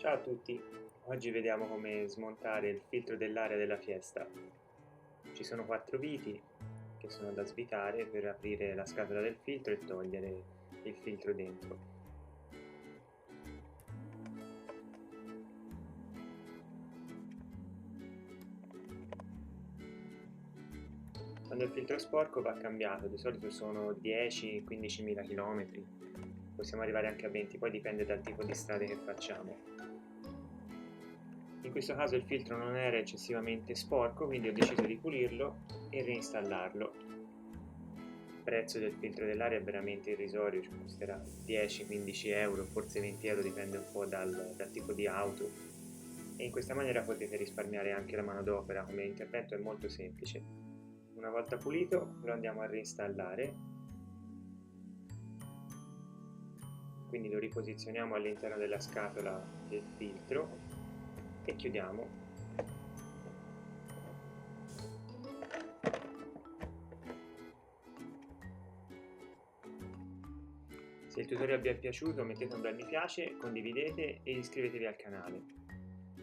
Ciao a tutti, oggi vediamo come smontare il filtro dell'aria della Fiesta. Ci sono 4 viti che sono da svitare per aprire la scatola del filtro e togliere il filtro dentro. Quando il filtro è sporco va cambiato, di solito sono 10-15 mila km, possiamo arrivare anche a 20, poi dipende dal tipo di strade che facciamo. In questo caso il filtro non era eccessivamente sporco, quindi ho deciso di pulirlo e reinstallarlo. Il prezzo del filtro dell'aria è veramente irrisorio, ci costerà 10-15 euro, forse 20 euro, dipende un po' dal tipo di auto, e in questa maniera potete risparmiare anche la manodopera. Come intervento è molto semplice. Una volta pulito lo andiamo a reinstallare, quindi lo riposizioniamo all'interno della scatola del filtro e chiudiamo. Se il tutorial vi è piaciuto mettete un bel mi piace, condividete e iscrivetevi al canale.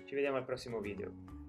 Ci vediamo al prossimo video.